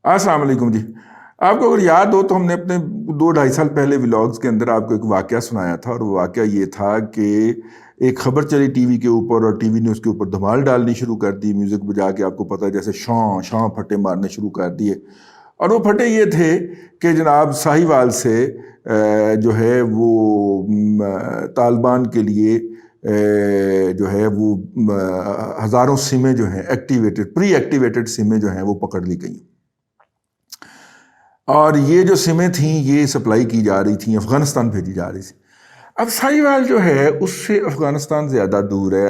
السلام علیکم جی. آپ کو اگر یاد ہو تو ہم نے اپنے 2-2.5 سال پہلے ولاگز کے اندر آپ کو ایک واقعہ سنایا تھا، اور وہ واقعہ یہ تھا کہ ایک خبر چلی ٹی وی کے اوپر، اور ٹی وی نے اس کے اوپر دھمال ڈالنی شروع کر دی، میوزک بجا کے، آپ کو پتہ ہے جیسے شاں شاں پھٹے مارنے شروع کر دیے. اور وہ پھٹے یہ تھے کہ جناب ساہیوال سے جو ہے وہ طالبان کے لیے جو ہے وہ ہزاروں سمیں جو ہیں پری ایکٹیویٹڈ سمیں جو ہیں وہ پکڑ لی گئیں. اور یہ جو سمیں تھیں یہ سپلائی کی جا رہی تھیں، افغانستان بھیجی جا رہی تھی. اب ساہیوال جو ہے اس سے افغانستان زیادہ دور ہے.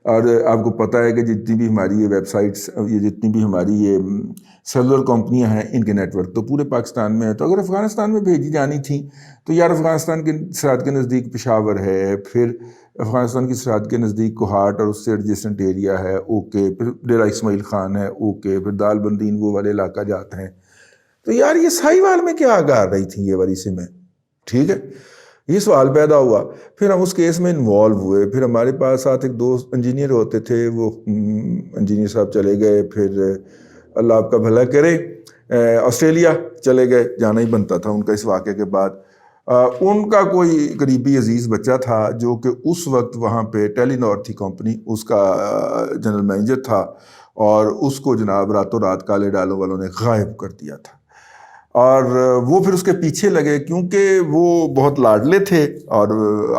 اور آپ کو پتہ ہے کہ جتنی بھی ہماری یہ ویب سائٹس، یہ جتنی بھی ہماری یہ سیلولر کمپنیاں ہیں، ان کے نیٹ ورک تو پورے پاکستان میں ہے. تو اگر افغانستان میں بھیجی جانی تھیں تو یار افغانستان کے سرحد کے نزدیک پشاور ہے، پھر افغانستان کی سرحد کے نزدیک کوہاٹ اور اس سے ایڈجسٹنٹ ایریا ہے، اوکے، پھر ڈیرہ اسماعیل خان ہے، اوکے، پھر دال بندین وہ والے علاقہ جاتے ہیں. تو یار یہ ساہیوال میں کیا گار رہی تھیں یہ والی سمیں؟ ٹھیک ہے، یہ سوال پیدا ہوا. پھر ہم اس کیس میں انوالو ہوئے. پھر ہمارے پاس ساتھ ایک دوست انجینئر ہوتے تھے، وہ انجینئر صاحب چلے گئے. پھر اللہ آپ کا بھلا کرے، آسٹریلیا چلے گئے، جانا ہی بنتا تھا ان کا اس واقعے کے بعد. ان کا کوئی قریبی عزیز بچہ تھا جو کہ اس وقت وہاں پہ ٹیلی نار تھی کمپنی، اس کا جنرل مینیجر تھا، اور اس کو جناب راتوں رات کالے ڈالوں والوں نے غائب کر دیا تھا. اور وہ پھر اس کے پیچھے لگے، کیونکہ وہ بہت لاڈلے تھے اور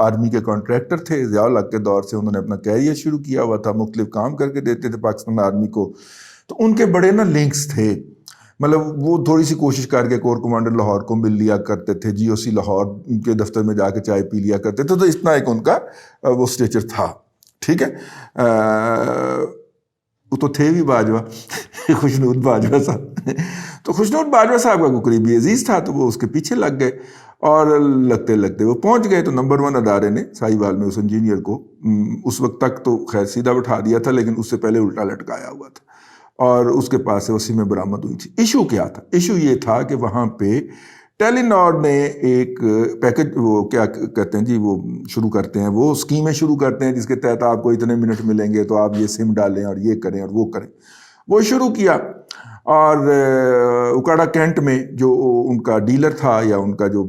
آرمی کے کانٹریکٹر تھے. ضیاء الحق کے دور سے انہوں نے اپنا کیریئر شروع کیا ہوا تھا، مختلف کام کر کے دیتے تھے پاکستان آرمی کو. تو ان کے بڑے لنکس تھے، مطلب وہ تھوڑی سی کوشش کر کے کور کمانڈر لاہور کو مل لیا کرتے تھے، جی او سی لاہور کے دفتر میں جا کے چائے پی لیا کرتے تھے. تو اتنا ایک ان کا وہ اسٹیچر تھا. ٹھیک ہے، وہ تو تھے بھی باجوہ، خوشنود باجوہ صاحب. تو خوشنود باجوہ صاحب کا کوئی قریبی عزیز تھا، تو وہ اس کے پیچھے لگ گئے، اور لگتے لگتے وہ پہنچ گئے. تو نمبر 1 ادارے نے ساہیوال میں اس انجینئر کو اس وقت تک تو خیر سیدھا بٹھا دیا تھا، لیکن اس سے پہلے الٹا لٹکایا ہوا تھا، اور اس کے پاس سے وہ سمیں برآمد ہوئی تھی. ایشو کیا تھا؟ ایشو یہ تھا کہ وہاں پہ ٹیلی نار نے ایک پیکج، وہ کیا کہتے ہیں جی، وہ شروع کرتے ہیں، وہ اسکیمیں شروع کرتے ہیں جس کے تحت آپ کو اتنے منٹ ملیں گے تو آپ یہ سم ڈالیں اور یہ کریں اور وہ کریں. وہ شروع کیا، اور اکاڑا کینٹ میں جو ان کا ڈیلر تھا، یا ان کا جو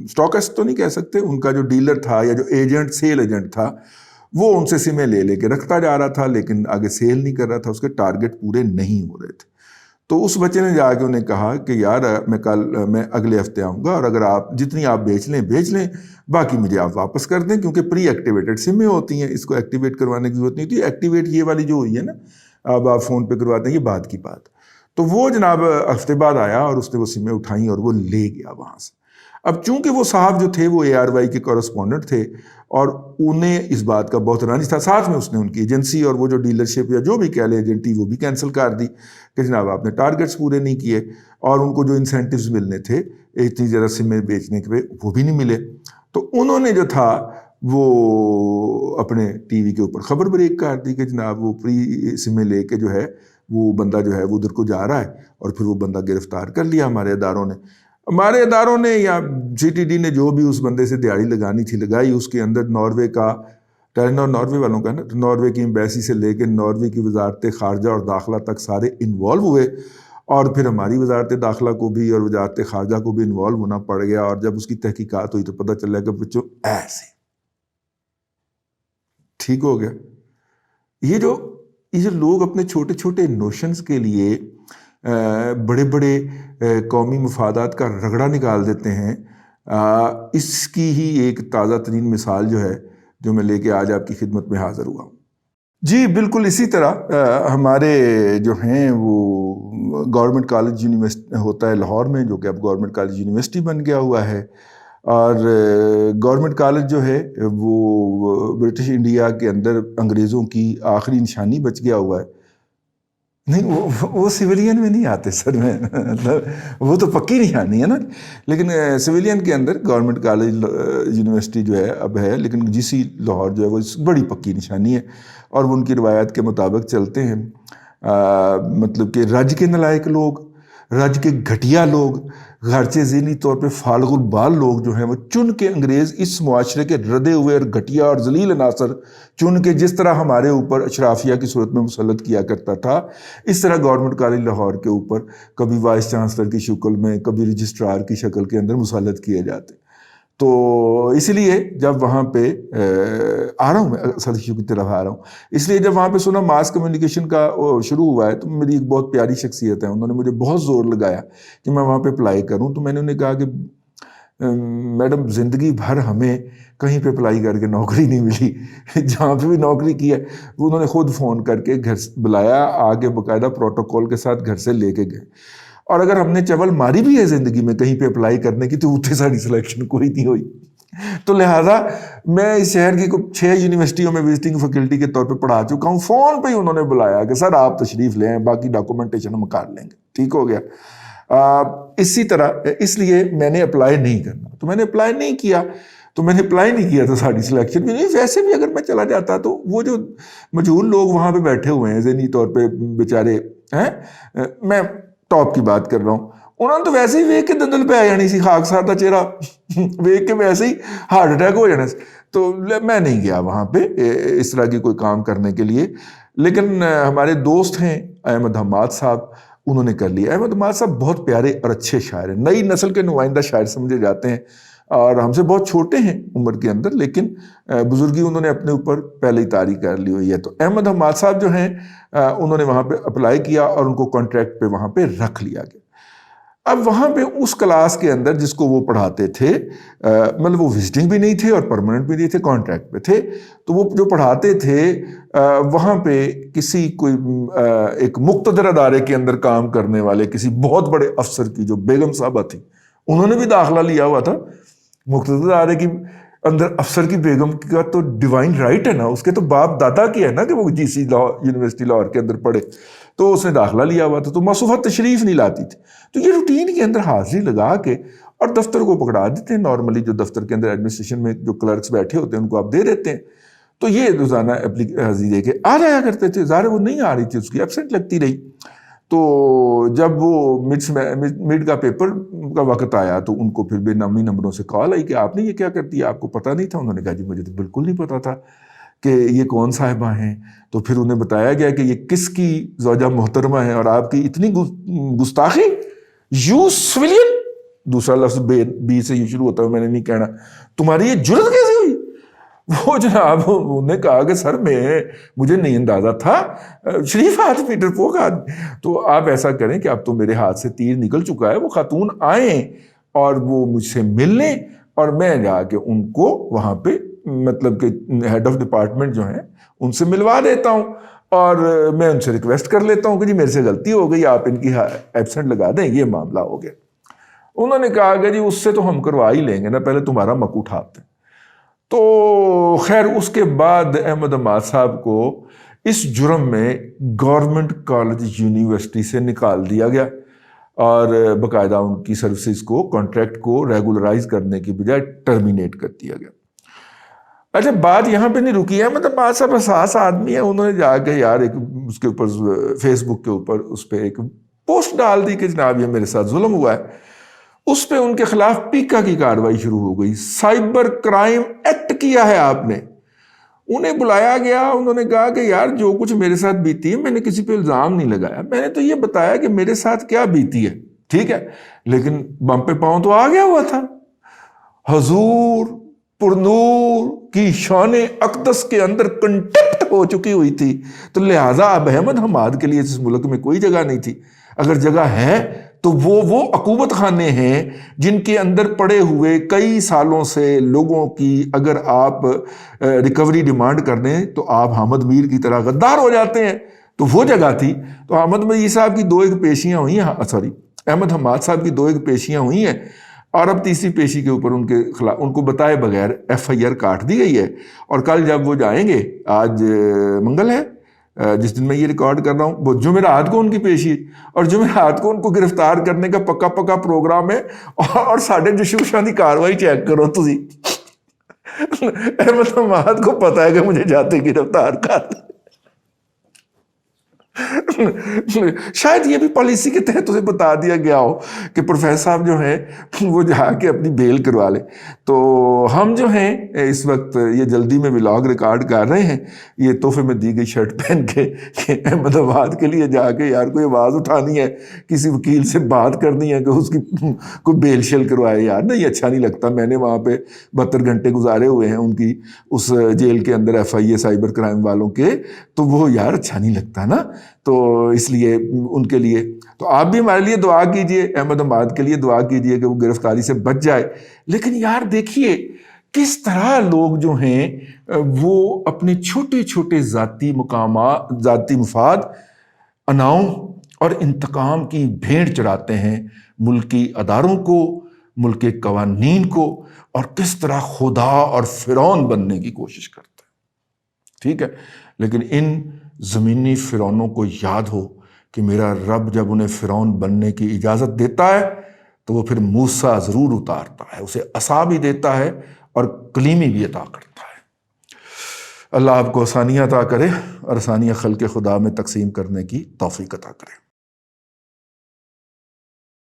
اسٹاکسٹ تو نہیں کہہ سکتے، ان کا جو ڈیلر تھا یا جو ایجنٹ، سیل ایجنٹ تھا، وہ ان سے سمیں لے کے رکھتا جا رہا تھا، لیکن آگے سیل نہیں کر رہا تھا، اس کے ٹارگٹ پورے نہیں ہو رہے تھے. تو اس بچے نے جا کے انہیں کہا کہ یار میں اگلے ہفتے آؤں گا، اور اگر آپ جتنی آپ بیچ لیں، باقی مجھے آپ واپس کر دیں، کیونکہ پری ایکٹیویٹڈ سمیں ہوتی ہیں، اس کو ایکٹیویٹ کروانے کی ضرورت نہیں ہوتی. ایکٹیویٹ یہ والی جو ہوئی ہے نا، اب آپ فون پہ کرواتے ہیں، یہ بات کی بات. تو وہ جناب ہفتے بعد آیا اور اس نے وہ سمیں اٹھائیں اور وہ لے گیا وہاں سے. اب چونکہ وہ صاحب جو تھے وہ ARY کے کورسپونڈنٹ تھے، اور انہیں اس بات کا بہت رنج تھا. ساتھ میں اس نے ان کی ایجنسی اور وہ جو ڈیلرشپ یا جو بھی کہہ لیں ایجنٹی، وہ بھی کینسل کر دی کہ جناب آپ نے ٹارگٹس پورے نہیں کیے، اور ان کو جو انسینٹیوز ملنے تھے اتنی زیادہ سمیں بیچنے کے وہ بھی نہیں ملے. تو انہوں نے جو تھا وہ اپنے ٹی وی کے اوپر خبر بریک کر دی کہ جناب وہ پری سمیں لے کے جو ہے وہ بندہ جو ہے وہ ادھر کو جا رہا ہے. اور پھر وہ بندہ گرفتار کر لیا ہمارے اداروں نے یا CTD نے، جو بھی اس بندے سے دیہڑی لگانی تھی لگائی. اس کے اندر ناروے کا ناروے والوں کا نا، ناروے کی ایمبیسی سے لے کے ناروے کی وزارت خارجہ اور داخلہ تک سارے انوالو ہوئے، اور پھر ہماری وزارت داخلہ کو بھی اور وزارت خارجہ کو بھی انوالو ہونا پڑ گیا. اور جب اس کی تحقیقات ہوئی تو پتہ چلا کہ بچوں ایسے ٹھیک ہو گیا. یہ جو لوگ اپنے چھوٹے چھوٹے نوشنز کے لیے بڑے بڑے قومی مفادات کا رگڑا نکال دیتے ہیں، اس کی ہی ایک تازہ ترین مثال جو ہے جو میں لے کے آج آپ کی خدمت میں حاضر ہوا ہوں. جی بالکل اسی طرح ہمارے جو ہیں وہ گورنمنٹ کالج یونیورسٹی ہوتا ہے لاہور میں، جو کہ اب گورنمنٹ کالج یونیورسٹی بن گیا ہوا ہے. اور گورنمنٹ کالج جو ہے وہ برٹش انڈیا کے اندر انگریزوں کی آخری نشانی بچ گیا ہوا ہے. نہیں، وہ سویلین میں نہیں آتے سر، میں وہ تو پکی نشانی ہے نا. لیکن سویلین کے اندر گورنمنٹ کالج یونیورسٹی جو ہے اب ہے، لیکن GC لاہور جو ہے وہ بڑی پکی نشانی ہے. اور وہ ان کی روایت کے مطابق چلتے ہیں. مطلب کہ رج کے نلائق لوگ، رج کے گھٹیا لوگ، گھرچے ذہنی طور پہ فالغ البال لوگ جو ہیں وہ چن کے انگریز اس معاشرے کے ردے ہوئے اور گھٹیا اور ذلیل عناصر چن کے جس طرح ہمارے اوپر اشرافیہ کی صورت میں مسلط کیا کرتا تھا، اس طرح گورنمنٹ کالج لاہور کے اوپر کبھی وائس چانسلر کی شکل میں، کبھی رجسٹرار کی شکل کے اندر مسلط کیے جاتے۔ تو اس لیے جب وہاں پہ آ رہا ہوں، میں اصل ایشو کی طرف آ رہا ہوں، اس لیے جب وہاں پہ سنا ماس کمیونیکیشن کا شروع ہوا ہے، تو میری ایک بہت پیاری شخصیت ہے، انہوں نے مجھے بہت زور لگایا کہ میں وہاں پہ اپلائی کروں۔ تو میں نے انہیں کہا کہ میڈم زندگی بھر ہمیں کہیں پہ اپلائی کر کے نوکری نہیں ملی، جہاں پہ بھی نوکری کی ہے وہ انہوں نے خود فون کر کے گھر بلایا، آگے باقاعدہ پروٹوکول کے ساتھ گھر سے لے کے گئے۔ اور اگر ہم نے چول ماری بھی ہے زندگی میں کہیں پہ اپلائی کرنے کی، تو اتنے ساری سلیکشن کوئی نہیں ہوئی۔ تو لہٰذا میں اس شہر کی 6 یونیورسٹیوں میں وزٹنگ فیکلٹی کے طور پہ پڑھا چکا ہوں۔ فون پہ ہی انہوں نے بلایا کہ سر آپ تشریف لے آئیں، باقی ڈاکومنٹیشن ہم کر لیں گے۔ ٹھیک ہو گیا۔ اسی طرح اس لیے میں نے اپلائی نہیں کرنا، تو میں نے اپلائی نہیں کیا، تو ساری سلیکشن بھی نہیں۔ ویسے بھی اگر میں چلا جاتا تو وہ جو مجہول لوگ وہاں پہ بیٹھے ہوئے ہیں ذہنی طور پہ بیچارے ہیں، میں ٹاپ کی بات کر رہا ہوں، انہوں نے تو ویسے ہی ویک کے دندل پہ آ جانی سی، خاک سار دا چہرہ ویک کے ویسے ہی ہارٹ اٹیک ہو جانا سی۔ تو میں نہیں گیا وہاں پہ اس طرح کی کوئی کام کرنے کے لیے۔ لیکن ہمارے دوست ہیں احمد حماد صاحب، انہوں نے کر لیا۔ احمد حماد صاحب بہت پیارے اور اچھے شاعر ہیں، نئی نسل کے نمائندہ شاعر سمجھے جاتے ہیں، اور ہم سے بہت چھوٹے ہیں عمر کے اندر، لیکن بزرگی انہوں نے اپنے اوپر پہلے ہی طاری کر لی ہوئی ہے۔ تو احمد حماد صاحب جو ہیں انہوں نے وہاں پہ اپلائی کیا اور ان کو کانٹریکٹ پہ وہاں پہ رکھ لیا گیا۔ اب وہاں پہ اس کلاس کے اندر جس کو وہ پڑھاتے تھے، مطلب وہ وزٹنگ بھی نہیں تھے اور پرماننٹ بھی نہیں تھے، کانٹریکٹ پہ تھے، تو وہ جو پڑھاتے تھے وہاں پہ کسی کوئی ایک مقتدر ادارے کے اندر کام کرنے والے کسی بہت بڑے افسر کی جو بیگم صاحبہ تھی، انہوں نے بھی داخلہ لیا ہوا تھا۔ مقتدر ادارے کی اندر افسر کی بیگم کا تو ڈیوائن رائٹ ہے نا، اس کے تو باپ دادا کی ہے نا کہ وہ جی سی یونیورسٹی لاہور کے اندر پڑھے، تو اس نے داخلہ لیا ہوا تھا، تو مصوفہ تشریف نہیں لاتی تھی۔ تو یہ روٹین کے اندر حاضری لگا کے اور دفتر کو پکڑا دیتے ہیں، نارملی جو دفتر کے اندر ایڈمنسٹریشن میں جو کلرکس بیٹھے ہوتے ہیں ان کو آپ دے دیتے ہیں، تو یہ روزانہ حاضری دے کے آ جایا کرتے تھے۔ ظاہر وہ نہیں آ رہی تھی، اس کی ایبسنٹ لگتی رہی۔ تو جب وہ مڈ کا پیپر کا وقت آیا تو ان کو پھر بے نامی نمبروں سے کال آئی کہ آپ نے یہ کیا کر دیا، آپ کو پتہ نہیں تھا؟ انہوں نے کہا جی مجھے تو بالکل نہیں پتہ تھا کہ یہ کون صاحبہ ہیں۔ تو پھر انہیں بتایا گیا کہ یہ کس کی زوجہ محترمہ ہیں، اور آپ کی اتنی گستاخی، یو سویلین، دوسرا لفظ بی سے یہ شروع ہوتا ہے، میں نے نہیں کہنا، تمہاری یہ جرت کیسے ہوئی؟ وہ جناب انہوں نے کہا کہ سر مجھے نہیں اندازہ تھا، شریف آدمی، پیٹر پوک آدمی۔ تو آپ ایسا کریں کہ اب تو میرے ہاتھ سے تیر نکل چکا ہے، وہ خاتون آئیں اور وہ مجھ سے مل لیں، اور میں جا کے ان کو وہاں پہ مطلب کہ ہیڈ آف ڈپارٹمنٹ جو ہیں ان سے ملوا دیتا ہوں، اور میں ان سے ریکویسٹ کر لیتا ہوں کہ جی میرے سے غلطی ہو گئی، آپ ان کی ایبسنٹ لگا دیں، یہ معاملہ ہو گیا۔ انہوں نے کہا کہ جی اس سے تو ہم کروا ہی لیں گے نا، پہلے تمہارا مک اٹھاتے ہیں۔ تو خیر اس کے بعد احمد حماد صاحب کو اس جرم میں گورنمنٹ کالج یونیورسٹی سے نکال دیا گیا، اور باقاعدہ ان کی سروسز کو، کانٹریکٹ کو ریگولرائز کرنے کی بجائے ٹرمینیٹ کر دیا گیا۔ اچھا بات یہاں پہ نہیں رکی ہے، مطلب حماد صاحب حساس آدمی ہے، انہوں نے جا کے یار ایک اس کے اوپر فیس بک کے اوپر اس پہ ایک پوسٹ ڈال دی کہ جناب یہ میرے ساتھ ظلم ہوا ہے۔ اس پہ ان کے خلاف پیکا کی کارروائی شروع ہو گئی، سائبر کرائم ایکٹ کیا ہے آپ نے۔ انہیں بلایا گیا، انہوں نے کہا کہ یار جو کچھ میرے ساتھ بیتی ہے، میں نے کسی پہ الزام نہیں لگایا، میں نے تو یہ بتایا کہ میرے ساتھ کیا بیتی ہے، ٹھیک ہے، لیکن بم پہ پاؤں تو آ گیا ہوا تھا۔ حضور پرنور کی شان اقدس کے اندر کنٹیکٹ ہو چکی ہوئی تھی، تو لہٰذا اب احمد حماد کے لیے اس ملک میں کوئی جگہ نہیں تھی۔ اگر جگہ ہے تو وہ عقوبت خانے ہیں جن کے اندر پڑے ہوئے کئی سالوں سے لوگوں کی اگر آپ ریکوری ڈیمانڈ کر دیں تو آپ حامد میر کی طرح غدار ہو جاتے ہیں، تو وہ جگہ تھی۔ تو احمد میر صاحب کی 2 ایک پیشیاں ہوئی ہیں، احمد حماد صاحب کی 2 ایک پیشیاں ہوئی ہیں، اور اب تیسری پیشی کے اوپر ان کے خلاف ان کو بتائے بغیر ایف آئی آر کاٹ دی گئی ہے، اور کل جب وہ جائیں گے، آج منگل ہے جس دن میں یہ ریکارڈ کر رہا ہوں، وہ جمعرات کو ان کی پیشی ہے، اور جمعرات کو ان کو گرفتار کرنے کا پکا پروگرام ہے، اور ساڈے جشوشاں دی کاروائی چیک کرو تسی۔ احمد حماد کو پتا ہے کہ مجھے جاتے گرفتار کر۔ شاید یہ بھی پالیسی کے تحت اسے بتا دیا گیا ہو کہ پروفیسر صاحب جو ہیں وہ جا کے اپنی بیل کروا لیں. تو ہم جو ہیں اس وقت یہ جلدی میں ولاگ ریکارڈ کر رہے ہیں، یہ تحفے میں دی گئی شرٹ پہن کے کہ احمد آباد کے لیے جا کے یار کوئی آواز اٹھانی ہے، کسی وکیل سے بات کرنی ہے کہ اس کی کوئی بیل شیل کروائے. یار نہیں، اچھا نہیں لگتا. میں نے وہاں پہ 72 گھنٹے گزارے ہوئے ہیں ان کی اس جیل کے اندر، FIA سائبر کرائم والوں کے، تو وہ یار اچھا نہیں لگتا نا. تو اس لیے ان کے لیے تو آپ بھی ہمارے لیے دعا کیجئے، احمد آباد کے لیے دعا کیجئے کہ وہ گرفتاری سے بچ جائے. لیکن یار دیکھیے کس طرح لوگ جو ہیں وہ اپنے چھوٹے چھوٹے ذاتی مقامات، ذاتی مفاد، اناؤں اور انتقام کی بھیڑ چڑھاتے ہیں ملکی اداروں کو، ملک کے قوانین کو، اور کس طرح خدا اور فرعون بننے کی کوشش کرتے ہیں. ٹھیک ہے، لیکن ان زمینی فرعونوں کو یاد ہو کہ میرا رب جب انہیں فرعون بننے کی اجازت دیتا ہے تو وہ پھر موسیٰ ضرور اتارتا ہے، اسے عصا بھی دیتا ہے اور کلیمی بھی عطا کرتا ہے. اللہ آپ کو آسانیاں عطا کرے اور آسانیاں خلق خدا میں تقسیم کرنے کی توفیق عطا کرے.